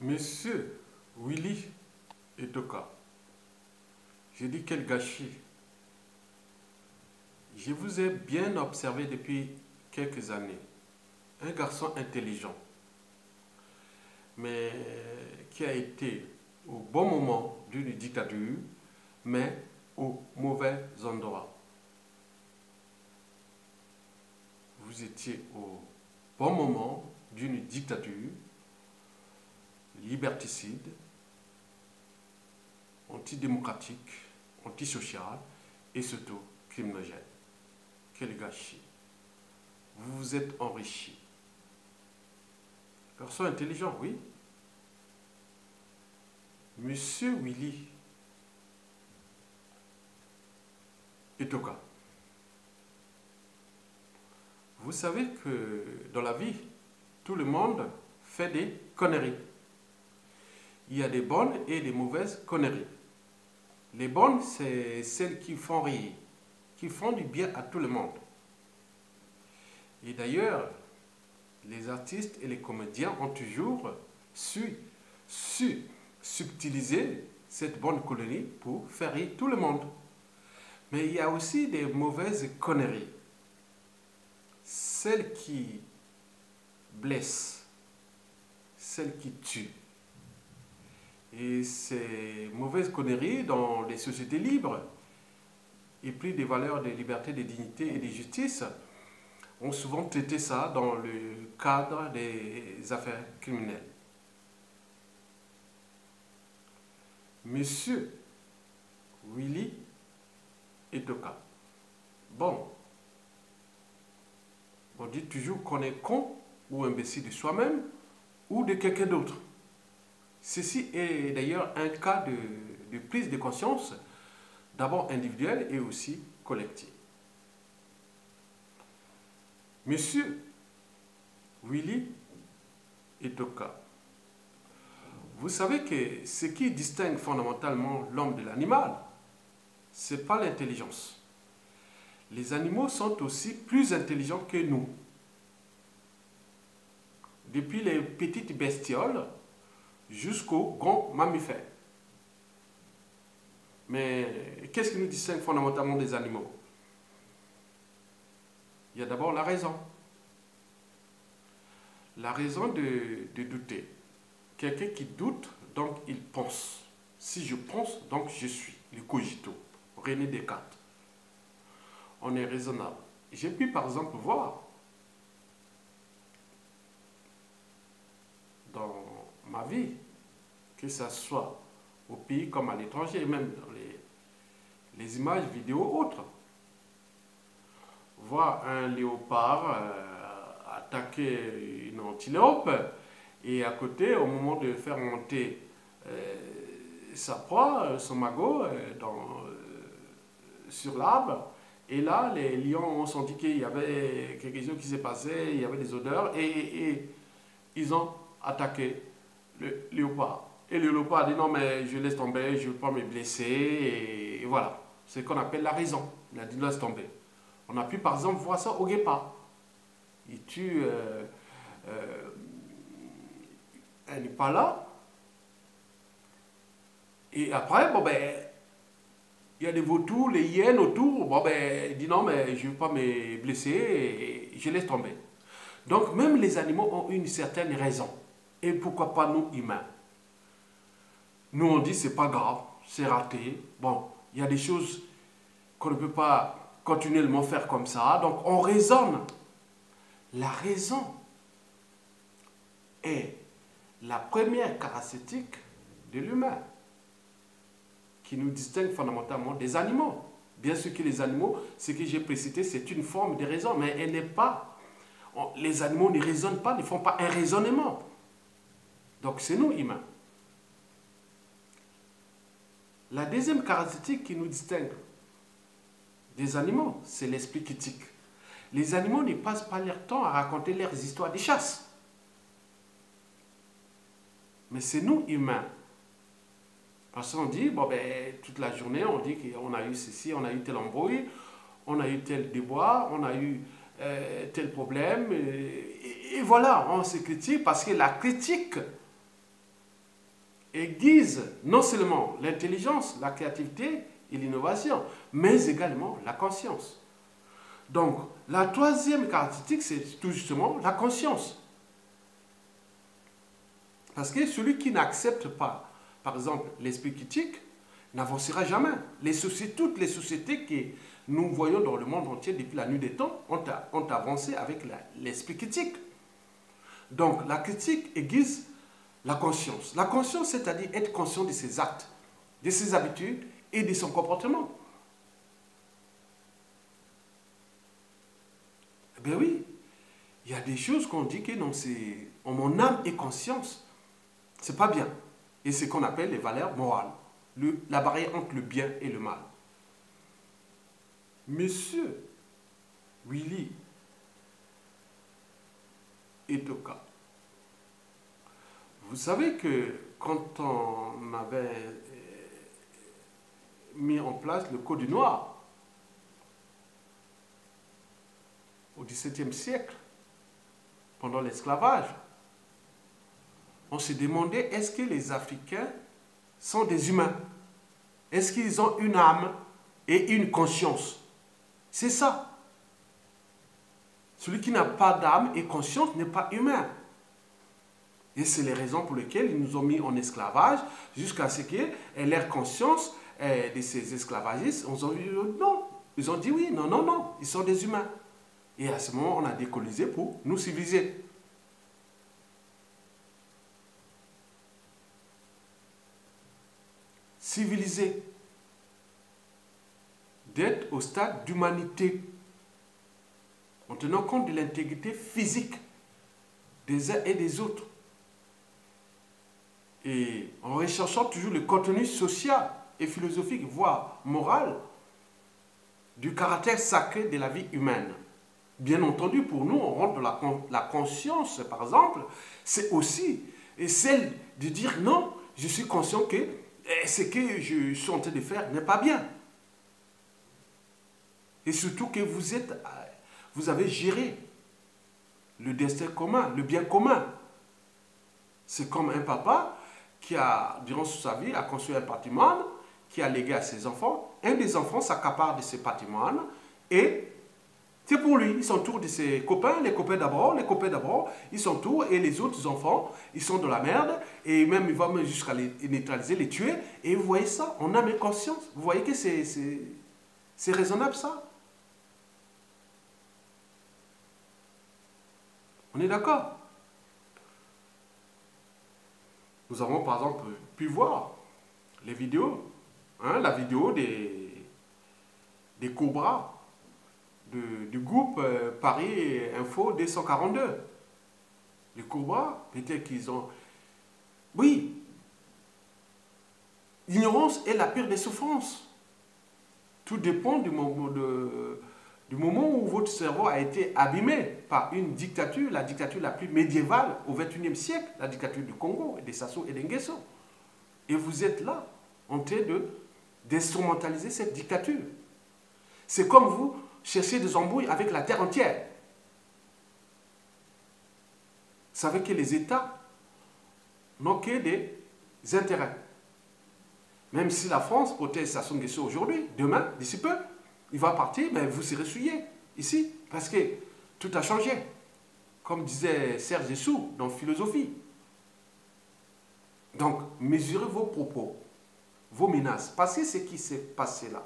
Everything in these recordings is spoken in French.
Monsieur Willy Etoka, je dis quel gâchis. Je vous ai bien observé depuis quelques années. Un garçon intelligent, mais qui a été au bon moment d'une dictature, mais au mauvais endroit. Vous étiez au bon moment d'une dictature liberticide, antidémocratique, antisociale et surtout criminogène. Quel gâchis. Vous vous êtes enrichi. Garçon intelligent, oui. Monsieur Willy Etoka, vous savez que dans la vie, tout le monde fait des conneries. Il y a des bonnes et des mauvaises conneries. Les bonnes, c'est celles qui font rire, qui font du bien à tout le monde. Et d'ailleurs, les artistes et les comédiens ont toujours su subtiliser cette bonne connerie pour faire rire tout le monde. Mais il y a aussi des mauvaises conneries. Celles qui blessent, celles qui tuent. Et ces mauvaises conneries dans les sociétés libres, épris des valeurs de liberté, de dignité et de justice, ont souvent traité ça dans le cadre des affaires criminelles. Monsieur Willy Etoka. Bon, on dit toujours qu'on est con ou imbécile de soi-même ou de quelqu'un d'autre. Ceci est d'ailleurs un cas de prise de conscience, d'abord individuelle et aussi collective. Monsieur Willy Etoka, vous savez que ce qui distingue fondamentalement l'homme de l'animal, ce n'est pas l'intelligence. Les animaux sont aussi plus intelligents que nous. Depuis les petites bestioles jusqu'aux grands mammifères. Mais qu'est-ce qui nous distingue fondamentalement des animaux? Il y a d'abord la raison. La raison de douter. Quelqu'un qui doute, donc il pense. Si je pense, donc je suis. Le cogito. René Descartes. On est raisonnable. J'ai pu par exemple voir dans ma vie, que ce soit au pays comme à l'étranger, même dans les images vidéo autres, voir un léopard attaquer une antilope et à côté, au moment de faire monter sa proie, son magot, sur l'arbre, et là, les lions ont senti qu'il y avait quelque chose qui s'est passé, il y avait des odeurs, et ils ont attaqué le léopard. Et le léopard a dit non, mais je laisse tomber, je ne veux pas me blesser, et voilà. C'est ce qu'on appelle la raison. Il a dit laisse tomber. On a pu par exemple voir ça au guépard. Il tue un impala, et après, bon ben, il y a des vautours, les hyènes autour, bon ben, il dit non, mais je ne veux pas me blesser, et je laisse tomber. Donc même les animaux ont une certaine raison. Et pourquoi pas nous, humains? Nous, on dit c'est pas grave, c'est raté. Bon, il y a des choses qu'on ne peut pas continuellement faire comme ça. Donc on raisonne. La raison est la première caractéristique de l'humain qui nous distingue fondamentalement des animaux. Bien sûr que les animaux, ce que j'ai précisé, c'est une forme de raison, mais elle n'est pas... Les animaux ne raisonnent pas, ne font pas un raisonnement. Donc c'est nous, humains. La deuxième caractéristique qui nous distingue des animaux, c'est l'esprit critique. Les animaux ne passent pas leur temps à raconter leurs histoires de chasse. Mais c'est nous, humains. Parce qu'on dit, bon ben, toute la journée, on dit qu'on a eu ceci, on a eu tel embrouille, on a eu tel déboire, on a eu tel problème. Et voilà, on se critique parce que la critique aiguise non seulement l'intelligence, la créativité et l'innovation, mais également la conscience. Donc, la troisième caractéristique, c'est tout justement la conscience. Parce que celui qui n'accepte pas, par exemple, l'esprit critique, n'avancera jamais. Toutes les sociétés que nous voyons dans le monde entier depuis la nuit des temps ont avancé avec l'esprit critique. Donc, la critique aiguise la conscience. La conscience, c'est-à-dire être conscient de ses actes, de ses habitudes et de son comportement. Eh bien oui, il y a des choses qu'on dit que non, c'est en mon âme et conscience. C'est pas bien. Et c'est ce qu'on appelle les valeurs morales. La barrière entre le bien et le mal. Monsieur Willy Etoka, vous savez que quand on avait mis en place le Code noir au XVIIe siècle, pendant l'esclavage, on se demandait est-ce que les Africains sont des humains? Est-ce qu'ils ont une âme et une conscience? C'est ça. Celui qui n'a pas d'âme et conscience n'est pas humain. Et c'est les raisons pour lesquelles ils nous ont mis en esclavage jusqu'à ce qu'elle ait conscience de ces esclavagistes. On a dit non. Ils ont dit oui, non, non, non. Ils sont des humains. Et à ce moment, on a décolonisé pour nous civiliser. Civiliser. D'être au stade d'humanité. En tenant compte de l'intégrité physique des uns et des autres. Et en recherchant toujours le contenu social et philosophique, voire moral, du caractère sacré de la vie humaine. Bien entendu, pour nous, on rentre dans la conscience, par exemple, c'est aussi celle de dire non, je suis conscient que ce que je suis en train de faire n'est pas bien. Et surtout que vous avez géré le destin commun, le bien commun. C'est comme un papa qui a, durant sa vie, a construit un patrimoine, qui a légué à ses enfants. Un des enfants s'accapare de ce patrimoine et c'est pour lui. Il s'entoure de ses copains, les copains d'abord, ils s'entourent et les autres enfants, ils sont dans la merde et même il va même jusqu'à les neutraliser, les tuer. Et vous voyez ça, on a mes conscience. Vous voyez que c'est raisonnable ça? On est d'accord? Nous avons par exemple pu voir les vidéos, la vidéo des Cobras du groupe Paris Info 242. Les Cobras, peut-être qu'ils ont... Oui, l'ignorance est la pire des souffrances. Tout dépend du moment où votre cerveau a été abîmé par une dictature, la dictature la plus médiévale au XXIe siècle, la dictature du Congo, des Sassou et des Nguesso. Et vous êtes là, en train d'instrumentaliser cette dictature. C'est comme vous cherchez des embrouilles avec la terre entière. Vous savez que les États n'ont que des intérêts. Même si la France protège Sassou Nguesso aujourd'hui, demain, d'ici peu, il va partir, mais vous serez souillé ici, parce que tout a changé. Comme disait Serge Dessous dans Philosophie. Donc, mesurez vos propos, vos menaces. Parce que ce qui s'est passé là,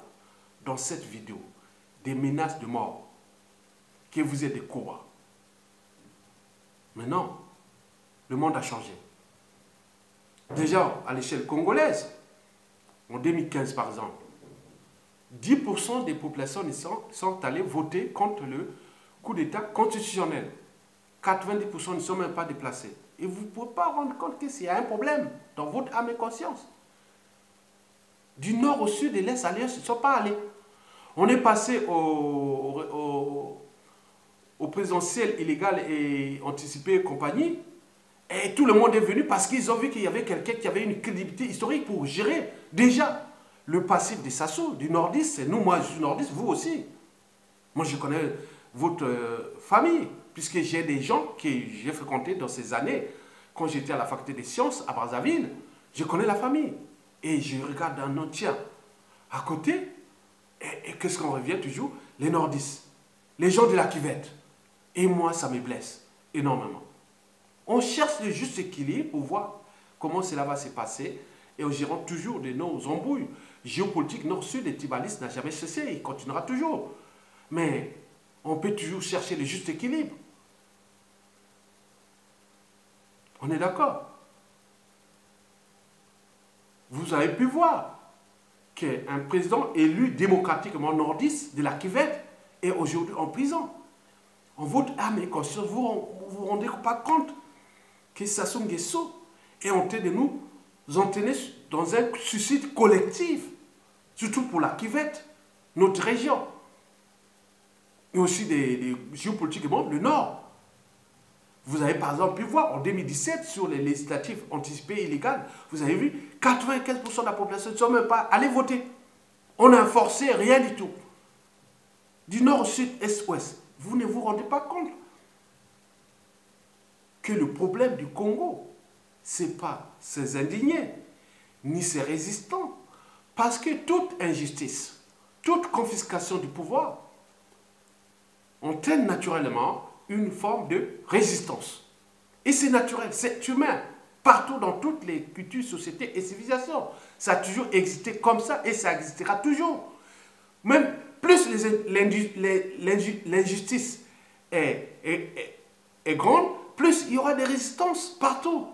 dans cette vidéo, des menaces de mort, que vous êtes des cobras. Maintenant, le monde a changé. Déjà, à l'échelle congolaise, en 2015 par exemple, 10% des populations sont allées voter contre le coup d'État constitutionnel. 90% ne sont même pas déplacés. Et vous ne pouvez pas rendre compte qu'il y a un problème dans votre âme et conscience. Du nord au sud, de l'est à l'est, ils ne sont pas allés. On est passé au présidentiel illégal et anticipé et compagnie. Et tout le monde est venu parce qu'ils ont vu qu'il y avait quelqu'un qui avait une crédibilité historique pour gérer déjà le passif des Sassou, du nordiste. C'est nous, moi je suis nordiste, vous aussi. Moi je connais votre famille, puisque j'ai des gens que j'ai fréquentés dans ces années, quand j'étais à la faculté des sciences à Brazzaville. Je connais la famille. Et je regarde un autre tien à côté. Et qu'est-ce qu'on revient toujours? Les nordistes. Les gens de la cuvette. Et moi, ça me blesse énormément. On cherche le juste équilibre pour voir comment cela va se passer. Et on gérant toujours de nos embrouilles. Géopolitique nord-sud et tribaliste n'a jamais cessé. Il continuera toujours. Mais on peut toujours chercher le juste équilibre. On est d'accord? Vous avez pu voir qu'un président élu démocratiquement nordiste de la cuvette est aujourd'hui en prison. En votre âme et conscience, vous vous rendez pas compte que Sassou Nguesso est en train de nous entraîner dans un suicide collectif, surtout pour la cuvette, notre région, et aussi des géopolitiquement le Nord. Vous avez par exemple pu voir en 2017 sur les législatives anticipées illégales, vous avez vu 95% de la population ne sont même pas allés voter. On a forcé rien du tout. Du nord au sud, est, ouest. Vous ne vous rendez pas compte que le problème du Congo, ce n'est pas ses indignés, ni ses résistants. Parce que toute injustice, toute confiscation du pouvoir entraîne naturellement une forme de résistance. Et c'est naturel, c'est humain. Partout dans toutes les cultures, sociétés et civilisations. Ça a toujours existé comme ça et ça existera toujours. Même plus l'injustice est grande, plus il y aura des résistances partout.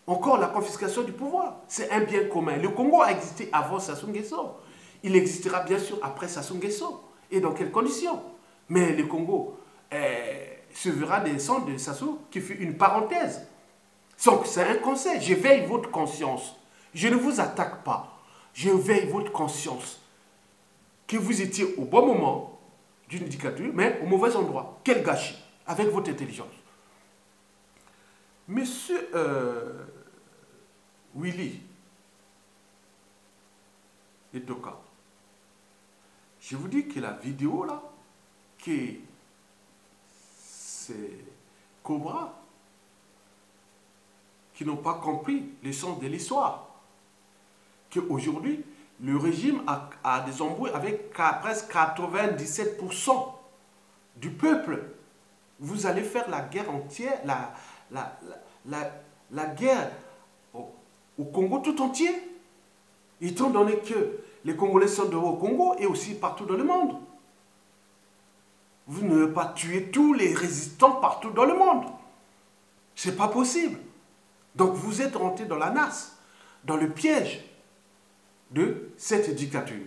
Encore la confiscation du pouvoir, c'est un bien commun. Le Congo a existé avant Sassou Nguesso. Il existera bien sûr après Sassou Nguesso. Et dans quelles conditions? Mais le Congo se verra des sons de Sassou qui fut une parenthèse. Donc c'est un conseil. Je veille votre conscience. Je ne vous attaque pas. Je veille votre conscience. Que vous étiez au bon moment d'une dictature, mais au mauvais endroit. Quel gâchis, avec votre intelligence. Monsieur Willy Etoka, je vous dis que la vidéo là, que c'est Cobra qui n'ont pas compris le sens de l'histoire. Qu'aujourd'hui, le régime a des embrouilles avec presque 97% du peuple. Vous allez faire la guerre entière, la guerre au Congo tout entier, étant donné que les Congolais sont dehors au Congo et aussi partout dans le monde. Vous ne pouvez pas tuer tous les résistants partout dans le monde. Ce n'est pas possible. Donc vous êtes rentré dans la nasse, dans le piège de cette dictature,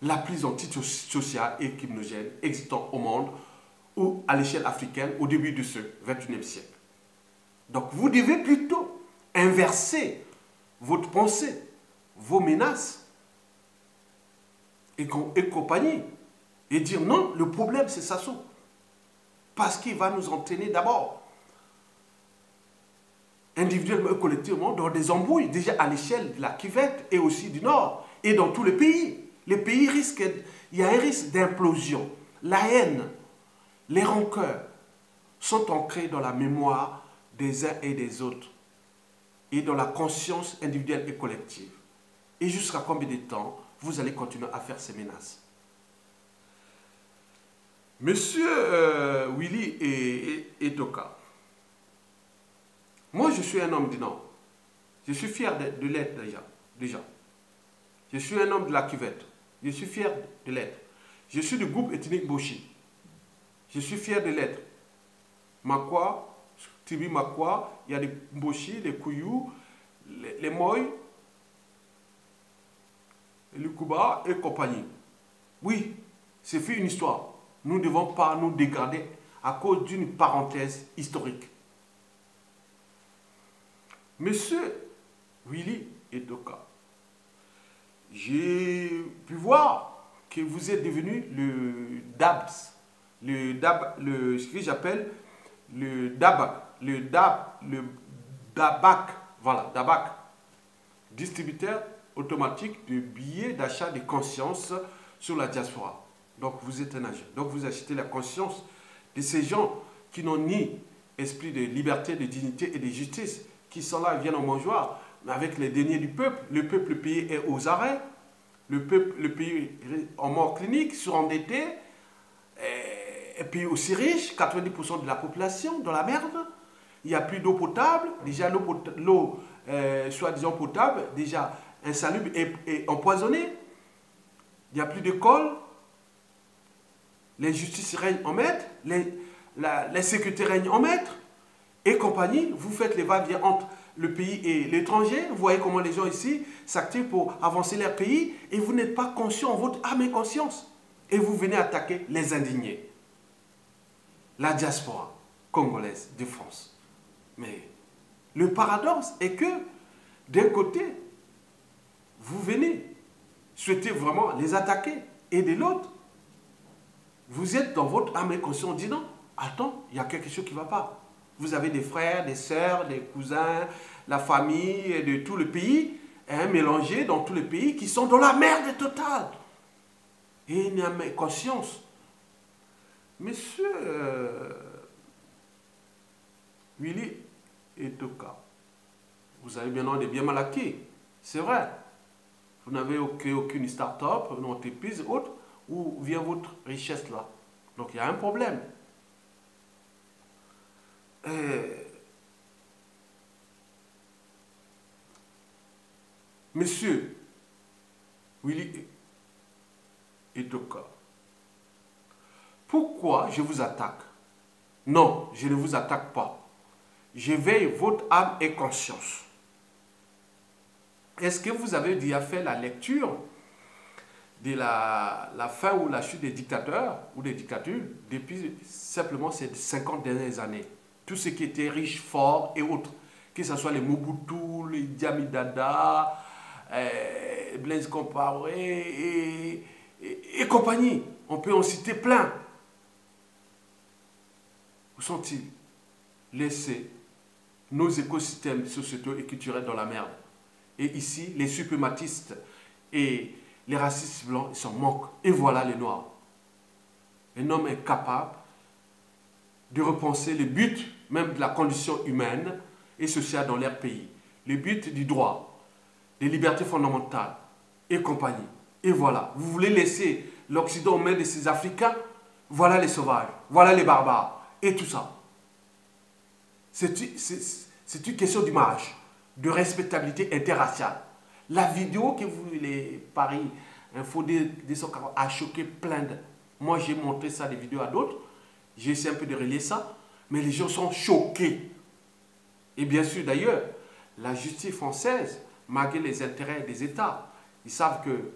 la plus antisociale et criminogène existant au monde ou à l'échelle africaine au début de ce XXIe siècle. Donc vous devez plutôt inverser votre pensée, vos menaces et compagnie, et dire non, le problème c'est Sassou, parce qu'il va nous entraîner d'abord individuellement et collectivement dans des embrouilles, déjà à l'échelle de la cuvette et aussi du Nord, et dans tous les pays. Les pays risquent, il y a un risque d'implosion. La haine, les rancœurs sont ancrées dans la mémoire des uns et des autres, et dans la conscience individuelle et collective. Et jusqu'à combien de temps vous allez continuer à faire ces menaces? Monsieur Willy Etoka, moi, je suis un homme du Nord. Je suis fier de l'être déjà. Je suis un homme de la cuvette. Je suis fier de l'être. Je suis du groupe ethnique Boshi. Je suis fier de l'être. Makwa, Tibi Makwa, il y a des Boshi, les Kouyou, les Moy, les Kuba et compagnie. Oui, c'est fait une histoire. Nous ne devons pas nous dégrader à cause d'une parenthèse historique. Monsieur Willy Etoka, j'ai pu voir que vous êtes devenu le DABS, ce que j'appelle le DABAC, voilà, DABAC, distributeur automatique de billets d'achat de conscience sur la diaspora. Donc vous êtes un agent. Donc vous achetez la conscience de ces gens qui n'ont ni esprit de liberté, de dignité et de justice, qui sont là et viennent au mangeoir mais avec les deniers du peuple. Le pays est aux arrêts. Le pays est en mort clinique, surendetté. Et puis aussi riche, 90% de la population dans la merde. Il n'y a plus d'eau potable. Déjà, l'eau soi-disant potable, déjà insalubre et empoisonnée. Il n'y a plus d'école. L'injustice règne en maître. L'insécurité règne en maître. Et compagnie, vous faites les va-et-vient entre le pays et l'étranger. Vous voyez comment les gens ici s'activent pour avancer leur pays. Et vous n'êtes pas conscient en votre âme et conscience. Et vous venez attaquer les indignés. La diaspora congolaise de France. Mais le paradoxe est que, d'un côté, vous venez souhaiter vraiment les attaquer. Et de l'autre, vous êtes dans votre âme et conscience, dit non, attends, il y a quelque chose qui ne va pas. Vous avez des frères, des sœurs, des cousins, la famille de tout le pays, mélangés dans tout le pays, qui sont dans la merde totale. Et il n'y a pas conscience. Monsieur Willy Etoka, vous avez bien des biens mal acquis, c'est vrai. Vous n'avez aucune start-up, une entreprise, autre, où vient votre richesse là. Donc il y a un problème. Monsieur Willy Etoka, pourquoi je vous attaque? Non, je ne vous attaque pas. Je veille votre âme et conscience. Est-ce que vous avez déjà fait la lecture de la fin ou la chute des dictateurs ou des dictatures depuis simplement ces 50 dernières années? Tout ce qui était riche, fort et autres, que ce soit les Mobutu, les Idi Amin Dada, Blaise Compaoré et compagnie. On peut en citer plein. Où sont-ils? Laissés nos écosystèmes sociétaux et culturels dans la merde. Et ici, les suprématistes et les racistes blancs, ils s'en manquent. Et voilà les Noirs. Un homme incapable de repenser le but même de la condition humaine et sociale dans leur pays. Le but du droit, des libertés fondamentales et compagnie. Et voilà, vous voulez laisser l'Occident aux mains de ces Africains? Voilà les sauvages, voilà les barbares et tout ça. C'est une question d'image, de respectabilité interraciale. La vidéo que vous, les Paris Info 240 a choqué plein de... Moi, j'ai montré ça, des vidéos à d'autres. J'ai essayé un peu de relayer ça. Mais les gens sont choqués. Et bien sûr, d'ailleurs, la justice française, malgré les intérêts des États, ils savent que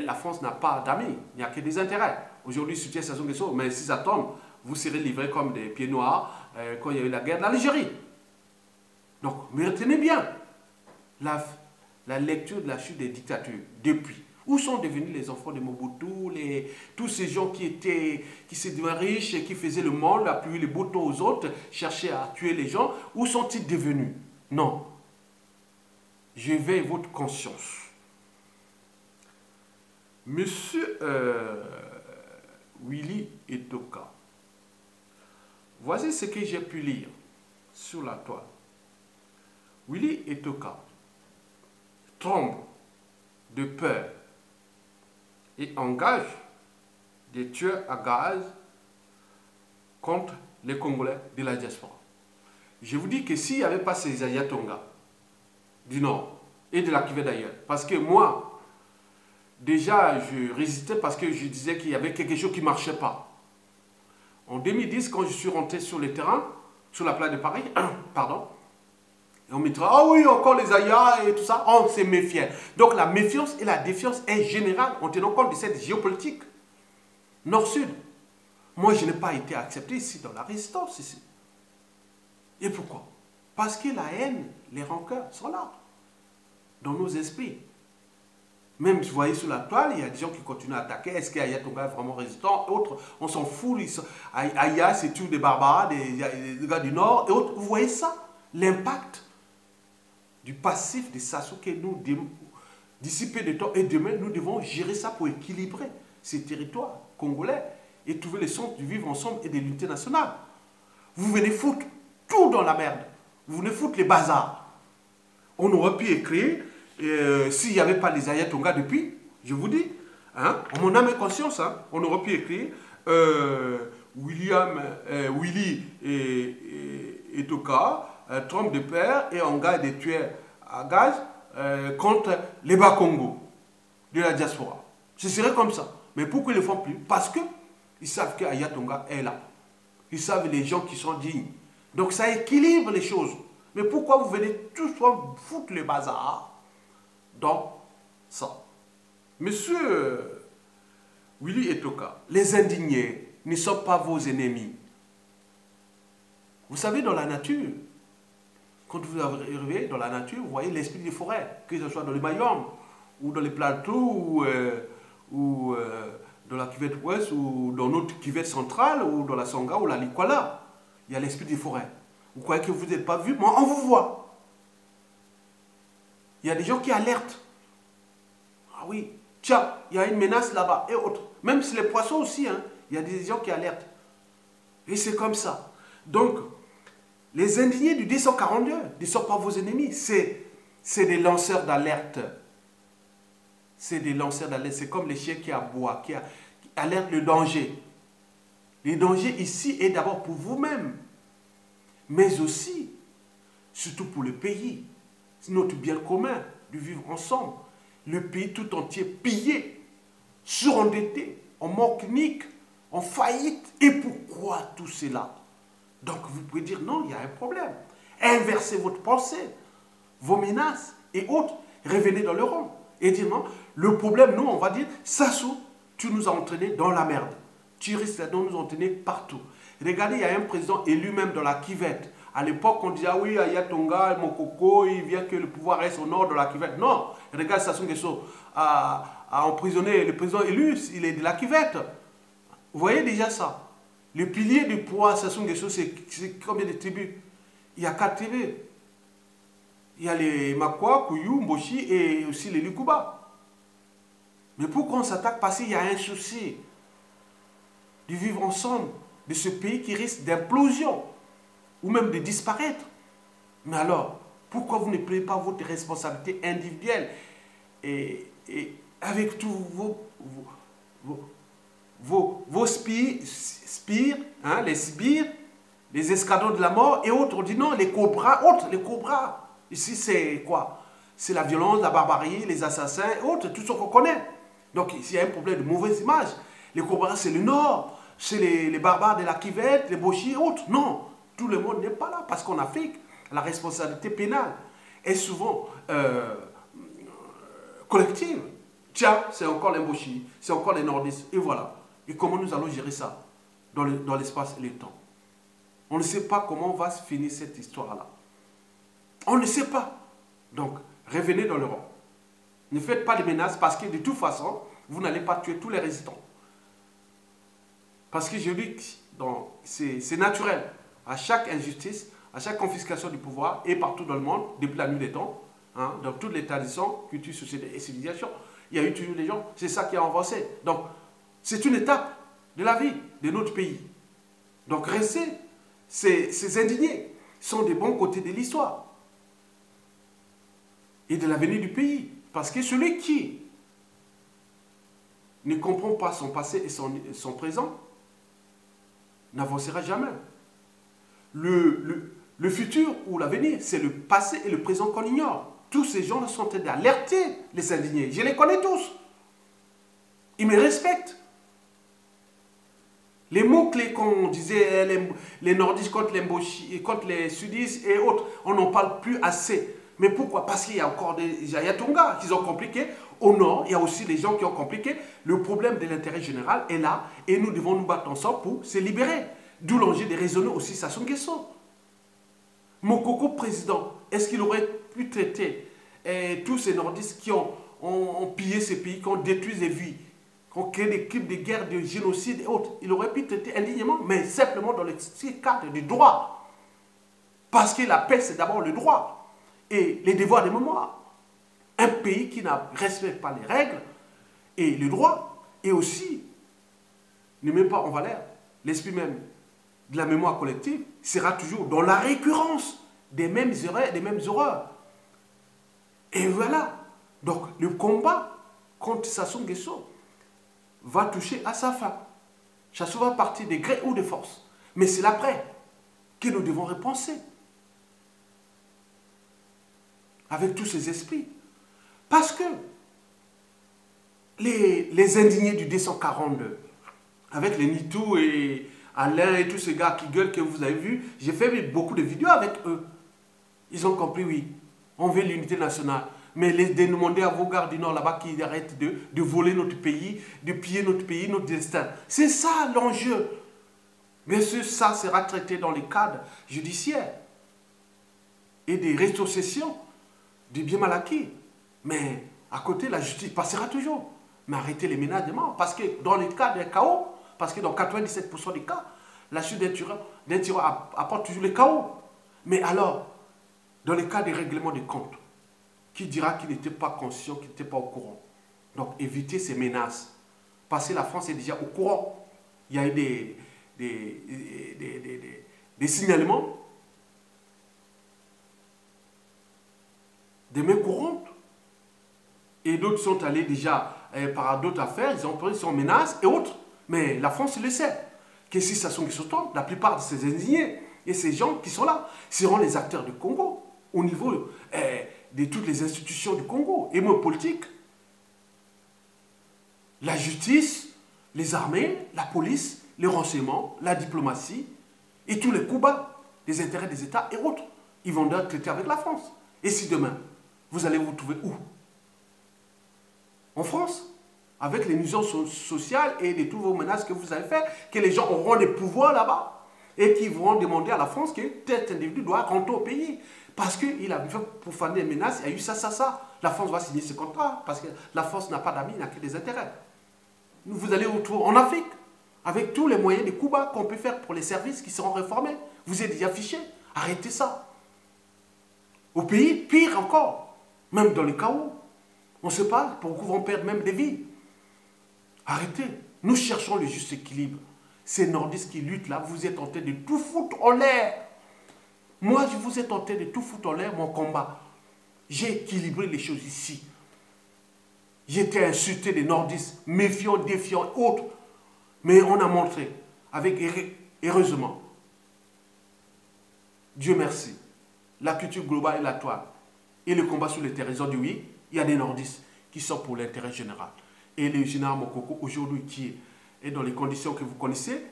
la France n'a pas d'amis. Il n'y a que des intérêts. Aujourd'hui, soutien Sassou Nguesso, mais si ça tombe, vous serez livrés comme des pieds noirs quand il y a eu la guerre de l'Algérie. Donc, mais retenez bien la lecture de la chute des dictatures depuis. Où sont devenus les enfants de Mobutu, tous ces gens qui se devenaient riches et qui faisaient le monde, appuyaient les boutons aux autres, cherchaient à tuer les gens? Où sont-ils devenus? Non. Je veille votre conscience. Monsieur Willy Etoka, voici ce que j'ai pu lire sur la toile. Willy Etoka tremble de peur et engage des tueurs à gaz contre les Congolais de la diaspora. Je vous dis que s'il n'y avait pas ces Ayatonga du Nord et de la Kivu d'ailleurs, parce que moi, déjà, je résistais parce que je disais qu'il y avait quelque chose qui ne marchait pas. En 2010, quand je suis rentré sur le terrain, sur la place de Paris, pardon, et on me dit, ah oui, encore les Ayas et tout ça, on s'est méfié. Donc la méfiance et la défiance est générale en tenant compte de cette géopolitique nord-sud. Moi, je n'ai pas été accepté ici dans la résistance ici. Et pourquoi? Parce que la haine, les rancœurs sont là, dans nos esprits. Même, vous voyez sur la toile, il y a des gens qui continuent à attaquer. Est-ce qu'Aya Tonga est vraiment résistant? Autres, on s'en fout. Aya, c'est tout des barbares, des gars du Nord. Et autres, vous voyez ça? L'impact du passif de Sassou que nous dissiper de temps. Et demain, nous devons gérer ça pour équilibrer ces territoires congolais et trouver le sens du vivre ensemble et de l'unité nationale. Vous venez foutre tout dans la merde. Vous venez foutre les bazars. On aurait pu écrire, s'il n'y avait pas les Aya Tonga depuis, je vous dis, hein, en mon âme et conscience, hein, on aurait pu écrire Willy et Toka, trompe de père et engage des tueurs à gage contre les Bas-Congo de la diaspora. Ce serait comme ça. Mais pourquoi ils ne le font plus? Parce qu'ils savent qu'Aya Tonga est là. Ils savent les gens qui sont dignes. Donc ça équilibre les choses. Mais pourquoi vous venez tous foutre le bazar dans ça? Monsieur Willy et Toka, les indignés ne sont pas vos ennemis. Vous savez, dans la nature, quand vous arrivez dans la nature, vous voyez l'esprit des forêts, que ce soit dans les Mayom, ou dans les plateaux, ou dans la cuvette ouest, ou dans notre cuvette centrale, ou dans la Sangha, ou la Likwala. Il y a l'esprit des forêts. Vous croyez que vous n'êtes pas vu? Moi, on vous voit. Il y a des gens qui alertent. Ah oui, tiens, il y a une menace là-bas, et autres. Même si les poissons aussi, hein, il y a des gens qui alertent. Et c'est comme ça. Donc, les indignés du 242 ne sont pas vos ennemis. C'est des lanceurs d'alerte. C'est des lanceurs d'alerte. C'est comme les chiens qui aboient, qui alertent le danger. Le danger ici est d'abord pour vous-même, mais aussi, surtout pour le pays. C'est notre bien commun de vivre ensemble. Le pays tout entier pillé, surendetté, en manque unique, en faillite. Et pourquoi tout cela? Donc vous pouvez dire non, il y a un problème. Inversez votre pensée, vos menaces et autres. Revenez dans le rond et dire non, le problème, nous, on va dire, Sassou, tu nous as entraînés dans la merde. Tu risques de nous entraîner partout. Regardez, il y a un président élu même dans la Kivette. À l'époque, on disait, ah oui, Aya Tonga, Mokoko, il vient que le pouvoir reste au nord de la Kivette. Non, regarde, Sassou Nguesso a emprisonné le président élu, il est de la Kivette. Vous voyez déjà ça. Le pilier du pouvoir, Sassou Nguesso, c'est combien de tribus? Il y a 4 tribus. Il y a les Makwa, Kouyou, Mboshi et aussi les Lukuba. Mais pourquoi on s'attaque? Parce qu'il y a un souci de vivre ensemble, de ce pays qui risque d'implosion ou même de disparaître. Mais alors, pourquoi vous ne prenez pas votre responsabilité individuelle et avec tous vos spires, hein, les sbires, les escadrons de la mort et autres? On dit non, les cobras, autres, les cobras. Ici, c'est quoi? C'est la violence, la barbarie, les assassins et autres, tout ce qu'on connaît. Donc, s'il y a un problème de mauvaise image, les cobras, c'est le nord, c'est les barbares de la Kivette, les Bochis et autres. Non, tout le monde n'est pas là parce qu'en Afrique, la responsabilité pénale est souvent collective. Tiens, c'est encore les Bochis, c'est encore les nordistes, et voilà. Et comment nous allons gérer ça dans l'espace et le temps? On ne sait pas comment va se finir cette histoire-là. On ne sait pas. Donc, revenez dans le rang. Ne faites pas de menaces parce que de toute façon, vous n'allez pas tuer tous les résistants. Parce que je dis que c'est naturel. À chaque injustice, à chaque confiscation du pouvoir, et partout dans le monde, depuis la nuit des temps, hein, dans toutes les traditions, cultures, sociétés et civilisations, il y a eu toujours des gens, c'est ça qui a avancé. Donc, c'est une étape de la vie de notre pays. Donc, restez, ces indignés sont des bons côtés de l'histoire et de l'avenir du pays. Parce que celui qui ne comprend pas son passé et son présent n'avancera jamais. Le futur ou l'avenir, c'est le passé et le présent qu'on ignore. Tous ces gens sont en train d'alerter les indignés. Je les connais tous. Ils me respectent. Les mots-clés qu'on disait, les nordistes contre les Mboshi, contre les sudistes et autres, on n'en parle plus assez. Mais pourquoi? Parce qu'il y a encore des Aya Tonga qui ont compliqué. Au nord, il y a aussi des gens qui ont compliqué. Le problème de l'intérêt général est là et nous devons nous battre ensemble pour se libérer. D'où l'enjeu de raisonner aussi Sassou Nguesso. Mokoko président, est-ce qu'il aurait pu traiter tous ces nordistes qui ont pillé ces pays, qui ont détruit les vies, qui ont créé des crimes de guerre, de génocide et autres? Il aurait pu traiter indignement, mais simplement dans le cadre du droit. Parce que la paix, c'est d'abord le droit et les devoirs de mémoire. Un pays qui ne respecte pas les règles et le droit, et aussi ne met pas en valeur l'esprit même de la mémoire collective, sera toujours dans la récurrence des mêmes erreurs et des mêmes horreurs. Et voilà. Donc, le combat contre Sassou Nguesso va toucher à sa fin. Sassou va partir de gré ou de force. Mais c'est l'après que nous devons repenser. Avec tous ces esprits. Parce que les indignés du 242, avec les Nitou et Alain et tous ces gars qui gueulent que vous avez vus, j'ai fait beaucoup de vidéos avec eux. Ils ont compris, oui, on veut l'unité nationale. Mais les demander à vos gars du Nord là-bas qui arrêtent de voler notre pays, de piller notre pays, notre destin. C'est ça l'enjeu. Bien sûr, ça sera traité dans les cadres judiciaires et des rétrocessions du bien mal acquis. Mais à côté, la justice passera toujours. Mais arrêtez les ménagements. Parce que dans les cas d'un chaos, parce que dans 97% des cas, la chute d'un tireur apporte toujours le chaos. Mais alors, dans les cas des règlements de comptes, qui dira qu'il n'était pas conscient, qu'il n'était pas au courant? Donc évitez ces menaces. Parce que la France est déjà au courant. Il y a eu des signalements, des mains courantes. Et d'autres sont allés déjà par d'autres affaires, ils ont pris son menace et autres. Mais la France le sait. Que si Sassou Nguesso tombe, la plupart de ces indignés et ces gens qui sont là seront les acteurs du Congo au niveau de toutes les institutions du Congo, et moi politique, la justice, les armées, la police, les renseignements, la diplomatie et tous les coups bas des intérêts des États et autres. Ils vont devoir traiter avec la France. Et si demain, vous allez vous trouver où? En France, avec les nuisances sociales et de toutes vos menaces que vous avez faites, que les gens auront des pouvoirs là-bas et qui vont demander à la France que tel individu doit rentrer au pays. Parce qu'il a fait pour faire des menaces, il y a eu ça, ça, ça. La France va signer ce contrat parce que la France n'a pas d'amis, n'a que des intérêts. Vous allez autour en Afrique, avec tous les moyens de coups bas qu'on peut faire pour les services qui seront réformés. Vous êtes déjà fichés. Arrêtez ça. Au pays, pire encore, même dans le chaos. On ne sait pas, beaucoup vont perdre même des vies. Arrêtez. Nous cherchons le juste équilibre. Ces nordistes qui luttent là, vous êtes en train de tout foutre en l'air. Moi, je vous ai tenté de tout foutre en l'air, mon combat. J'ai équilibré les choses ici. J'étais insulté des nordistes, méfiants, défiants, autres. Mais on a montré, avec heureusement, Dieu merci, la culture globale et la toile, et le combat sur le terrain, ils ont dit oui, il y a des nordistes qui sont pour l'intérêt général. Et le général Mokoko, aujourd'hui, qui est dans les conditions que vous connaissez,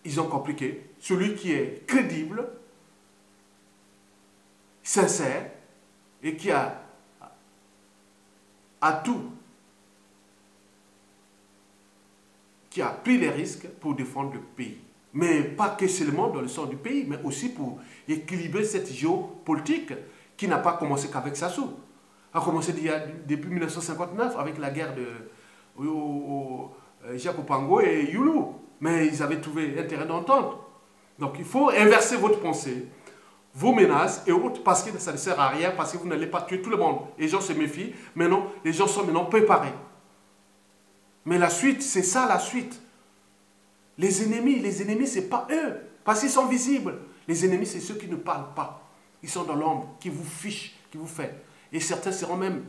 ils ont compris que celui qui est crédible, sincère, et qui a tout, qui a pris les risques pour défendre le pays. Mais pas que seulement dans le sort du pays, mais aussi pour équilibrer cette géopolitique qui n'a pas commencé qu'avec Sassou. A commencé depuis 1959 avec la guerre de Jacques Opango et Youlou. Mais ils avaient trouvé intérêt d'entente. Donc il faut inverser votre pensée, vos menaces et autres, parce que ça ne sert à rien, parce que vous n'allez pas tuer tout le monde. Les gens se méfient, mais non, les gens sont maintenant préparés. Mais la suite, c'est ça la suite. Les ennemis, ce n'est pas eux, parce qu'ils sont visibles. Les ennemis, c'est ceux qui ne parlent pas. Ils sont dans l'ombre, qui vous fichent, qui vous font. Et certains seront même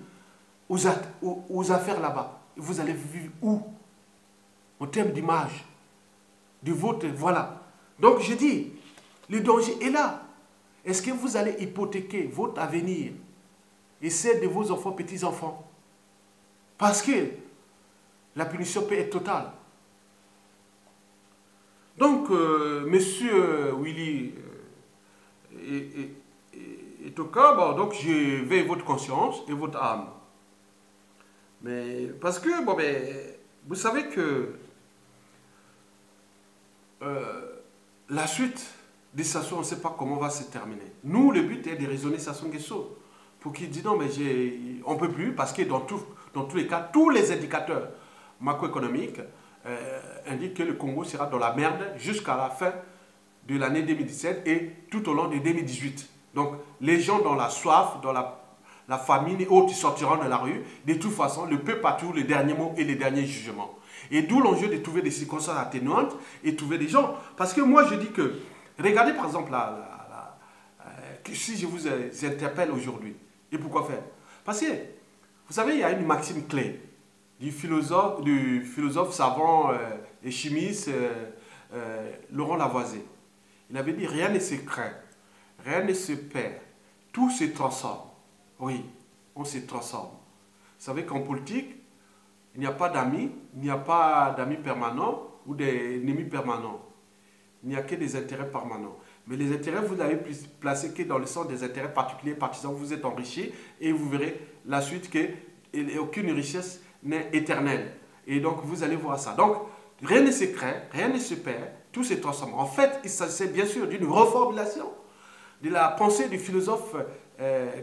aux affaires là-bas. Vous allez vivre où? En termes d'image, de votre... Voilà. Donc je dis, le danger est là. Est-ce que vous allez hypothéquer votre avenir et celle de vos enfants, petits-enfants? Parce que la punition peut être totale. Donc, monsieur Willy et Toka, bon, donc je veille votre conscience et votre âme. Mais parce que, bon, ben, vous savez que la suite de Sassou, on ne sait pas comment va se terminer. Nous, le but est de raisonner Sassou Nguesso pour qu'il dise non, mais on ne peut plus, parce que dans tous les cas, tous les indicateurs macroéconomiques indiquent que le Congo sera dans la merde jusqu'à la fin de l'année 2017 et tout au long de 2018. Donc, les gens dans la soif, dans la famine et autres, ils sortiront de la rue. De toute façon, le peuple a toujours le dernier mot et les derniers jugements. Et d'où l'enjeu de trouver des circonstances atténuantes et trouver des gens. Parce que moi, je dis que, regardez par exemple, si je vous interpelle aujourd'hui, Et pourquoi faire? Parce que, vous savez, il y a une maxime clé du philosophe savant et chimiste Laurent Lavoisier. Il avait dit, rien ne se crée, rien ne se perd, tout se transforme. Oui, on se transforme. Vous savez qu'en politique, il n'y a pas d'amis, il n'y a pas d'amis permanents ou d'ennemis permanents. Il n'y a que des intérêts permanents. Mais les intérêts, vous n'avez placé que dans le sens des intérêts particuliers, partisans, vous êtes enrichi et vous verrez la suite qu'aucune richesse n'est éternelle. Et donc, vous allez voir ça. Donc, rien ne se crée, rien ne se perd, tout se transforme. En fait, il s'agissait bien sûr d'une reformulation de la pensée du philosophe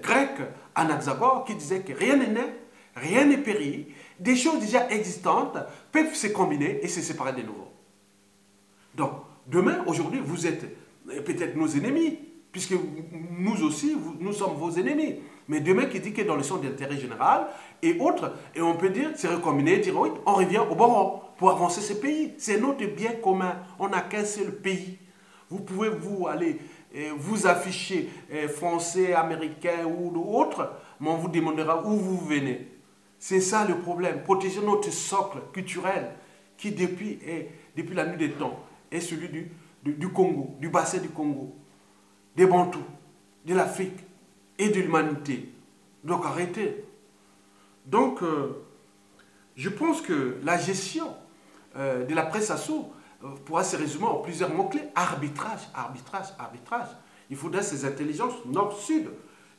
grec Anaxagore qui disait que rien n'est né, rien n'est péri, des choses déjà existantes peuvent se combiner et se séparer de nouveau. Donc, demain, aujourd'hui, vous êtes peut-être nos ennemis, puisque nous aussi, nous sommes vos ennemis. Mais demain, qui dit que dans le sens de l'intérêt général et autres, et on peut dire, c'est recombiner, dire oui, on revient au bon rang pour avancer ce pays. C'est notre bien commun. On n'a qu'un seul pays. Vous pouvez aller vous afficher français, américain ou autre, mais on vous demandera où vous venez. C'est ça le problème. Protéger notre socle culturel qui depuis la nuit des temps est celui du Congo, du bassin du Congo, des Bantous, de l'Afrique et de l'humanité. Donc arrêtez. Donc je pense que la gestion de la presse assaut pourra se résumer en plusieurs mots-clés. Arbitrage, arbitrage, arbitrage. Il faudrait ces intelligences nord-sud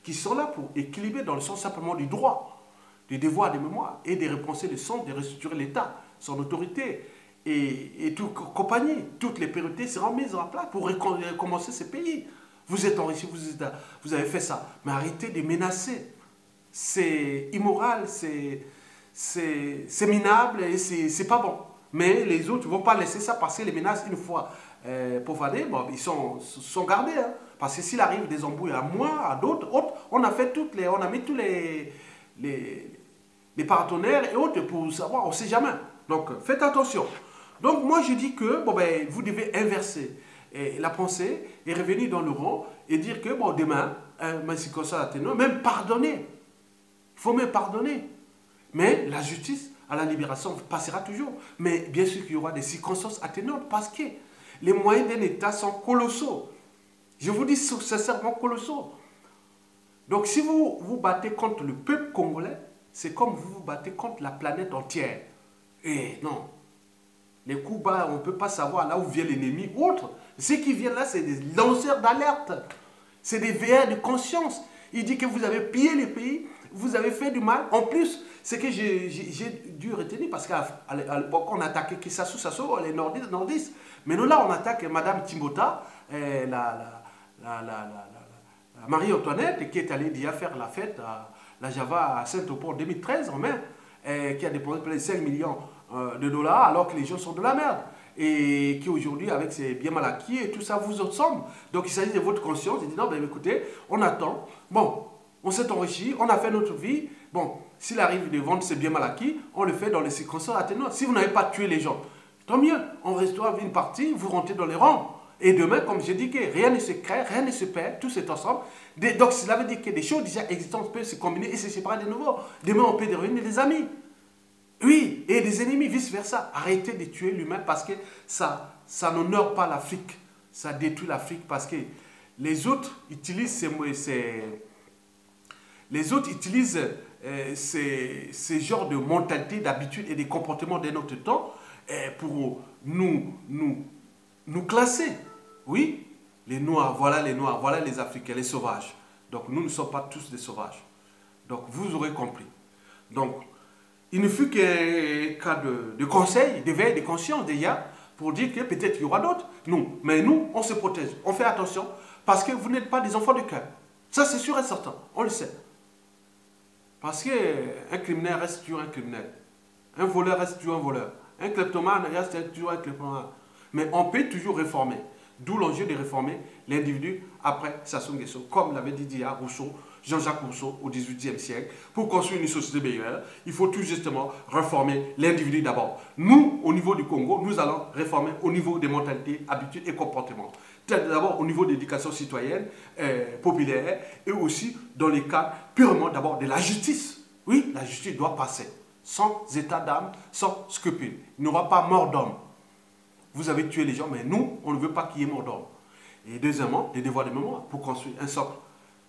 qui sont là pour équilibrer dans le sens simplement du droit, du devoir de mémoire et de repenser le sens de restructurer l'État, son autorité et toute compagnie. Toutes les priorités seront mises en place pour recommencer ce pays. Vous êtes enrichi, vous avez fait ça. Mais arrêtez de menacer. C'est immoral, c'est minable et c'est pas bon. Mais les autres ne vont pas laisser ça passer. Les menaces, une fois profanées, bon, ils sont gardés. Hein. Parce que s'il arrive des embrouilles à moi, à d'autres, on a mis tous les partenaires et autres pour savoir, on ne sait jamais. Donc faites attention. Donc moi je dis que vous devez inverser la pensée et revenir dans le rang et dire que demain, même pardonner. Il faut même pardonner. Mais la justice à la libération passera toujours. Mais bien sûr qu'il y aura des circonstances atténuantes parce que les moyens d'un État sont colossaux. Je vous dis sincèrement colossaux. Donc si vous vous battez contre le peuple congolais, c'est comme vous vous battez contre la planète entière. Et non. Les coups bas, on ne peut pas savoir là où vient l'ennemi ou autre. Ceux qui viennent là, c'est des lanceurs d'alerte. C'est des veilleurs de conscience. Il dit que vous avez pillé les pays, vous avez fait du mal. En plus, ce que j'ai dû retenir, parce qu'à l'époque, on attaquait Kisassou, les nordistes. Mais nous, là, on attaque Madame Timbota, la Marie-Antoinette, qui est allée déjà faire la fête à la Java à Saint-Opo en 2013, en mai, qui a dépensé près de 5 millions de dollars, alors que les gens sont de la merde. Et qui aujourd'hui, avec ses biens mal acquis et tout ça, vous ensemble. Donc il s'agit de votre conscience. Il dit non, écoutez, on attend. Bon, on s'est enrichi, on a fait notre vie. Bon, s'il arrive de vendre ses biens mal acquis, on le fait dans les circonstances atténuantes. Si vous n'avez pas tué les gens, tant mieux. On restaure une partie, vous rentrez dans les rangs. Et demain, comme j'ai dit, que rien ne se crée, rien ne se perd, tout c'est ensemble. Donc cela veut dire que des choses déjà existantes peuvent se combiner et se séparer de nouveau. Demain, on peut devenir des amis. Oui, et des ennemis, vice-versa. Arrêtez de tuer l'humain parce que ça n'honore pas l'Afrique. Ça détruit l'Afrique parce que les autres utilisent ces genres de mentalité, d'habitude et de comportements de notre temps pour nous classer. Oui, les Noirs, voilà les Africains, les sauvages. Donc nous ne sommes pas tous des sauvages. Donc vous aurez compris. Donc, il ne fut qu'un cas de conseil, d'éveil, de conscience déjà, pour dire que peut-être il y aura d'autres. Non, mais nous, on se protège, on fait attention, parce que vous n'êtes pas des enfants de cœur. Ça, c'est sûr et certain, on le sait. Parce qu'un criminel reste toujours un criminel. Un voleur reste toujours un voleur. Un kleptomane reste toujours un kleptomane. Mais on peut toujours réformer. D'où l'enjeu de réformer l'individu après Sassou Nguesso, comme l'avait dit Rousseau, Jean-Jacques Rousseau au XVIIIe siècle. Pour construire une société meilleure, il faut tout justement réformer l'individu d'abord. Nous, au niveau du Congo, nous allons réformer au niveau des mentalités, habitudes et comportements. d'abord au niveau de l'éducation citoyenne, populaire, et aussi dans les cas purement d'abord de la justice. Oui, la justice doit passer, sans état d'âme, sans scrupule. Il n'y aura pas mort d'homme. Vous avez tué les gens, mais nous, on ne veut pas qu'il y ait mort d'homme. Et deuxièmement, des devoirs de mémoire pour construire un socle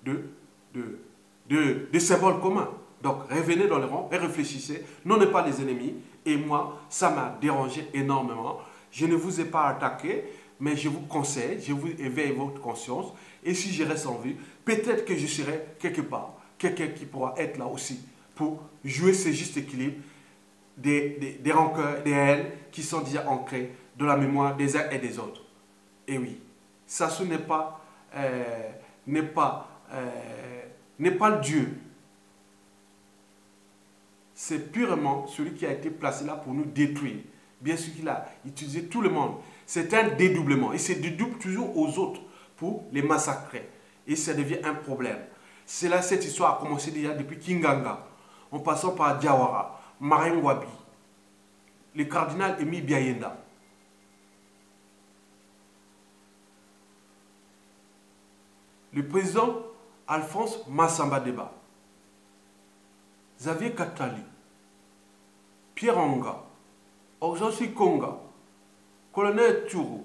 de symboles communs. Donc, revenez dans le rang et réfléchissez. Non, n'est pas les ennemis. Et moi, ça m'a dérangé énormément. Je ne vous ai pas attaqué, mais je vous conseille, je vous éveille votre conscience. Et si je reste en vie, peut-être que je serai quelque part, quelqu'un qui pourra être là aussi pour jouer ce juste équilibre des rancœurs, des haines qui sont déjà ancrées dans la mémoire des uns et des autres. Et oui, Sassou n'est pas le Dieu. C'est purement celui qui a été placé là pour nous détruire. Bien sûr qu'il a utilisé tout le monde. C'est un dédoublement. Il se dédouble toujours aux autres pour les massacrer. Et ça devient un problème. C'est là cette histoire a commencé déjà depuis Kinganga, en passant par Diawara, Marine Wabi, le cardinal Emi Biayenda. Le président Alphonse Massamba Deba, Xavier Katali, Pierre Anga, Orjansi Konga, colonel Tourou,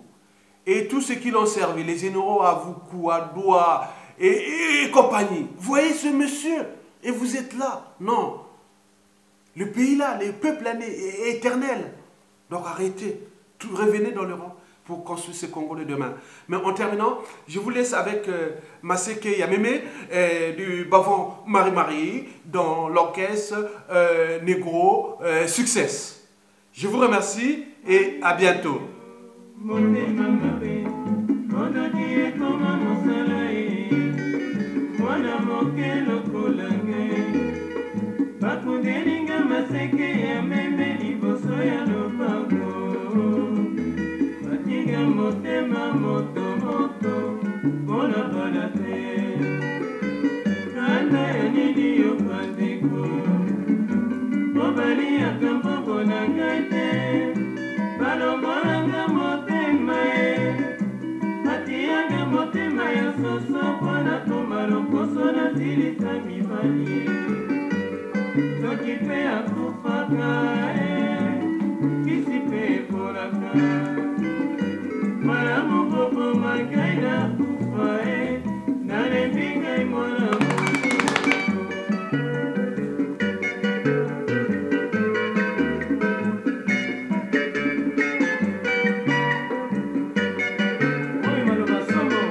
et tous ceux qui l'ont servi, les généraux Avoukou, Adoua et compagnie. Vous voyez ce monsieur, et vous êtes là. Non. Le pays là, le peuple là est éternel. Donc arrêtez, revenez dans le rang pour construire ce Congo de demain. Mais en terminant, je vous laisse avec Maseke Yameme du Bavon Marie-Marie dans l'orchestre Negro Success. Je vous remercie et à bientôt. Motema moto moto bona balate kana ya nini yo pandeko mobali akambo bona ngate balongolanga motema atianga motema ya soso bona tomalokoso na tilisa mibali soki pe akufaka kisi pe polaka Maramu popo makaina kufae nane pinga imona Oi maluka somo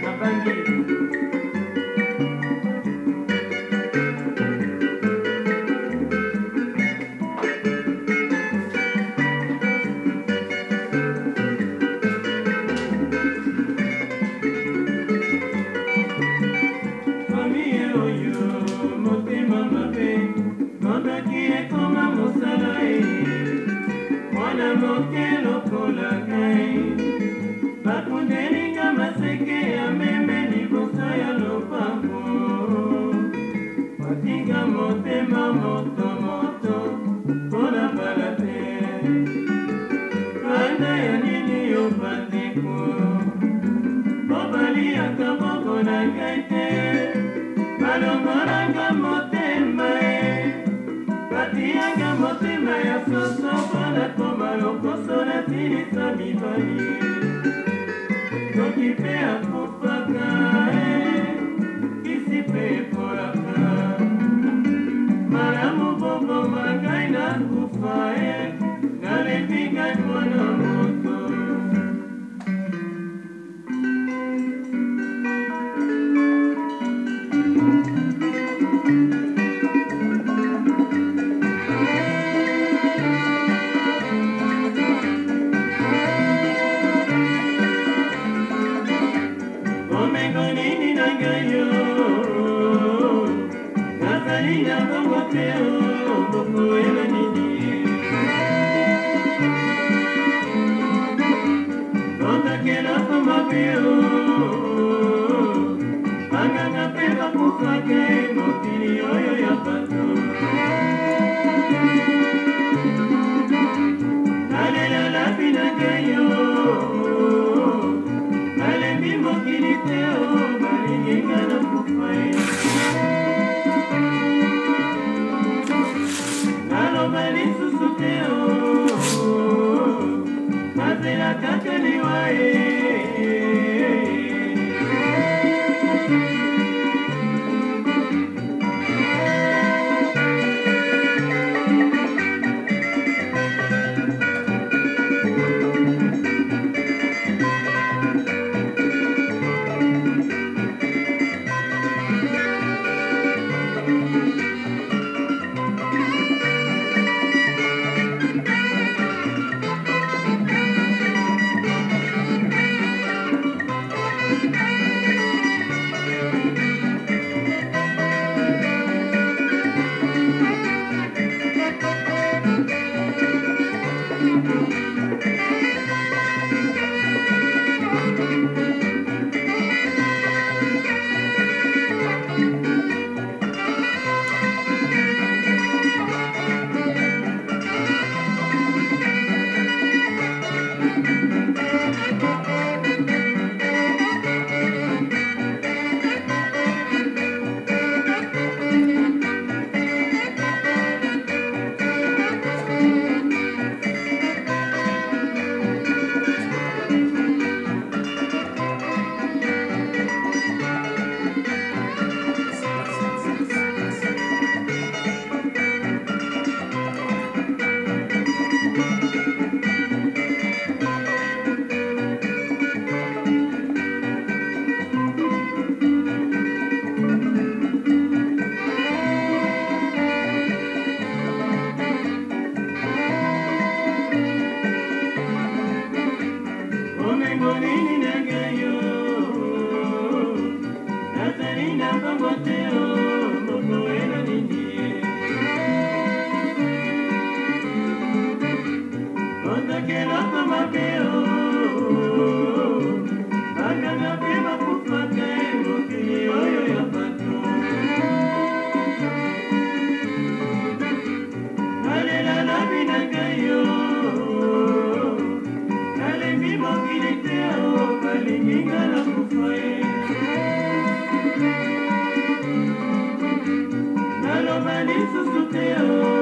Nabangi la te o balinginga na kufa ye naloba lisusu te o mazela kaka liwa ye Naloba lisusu te o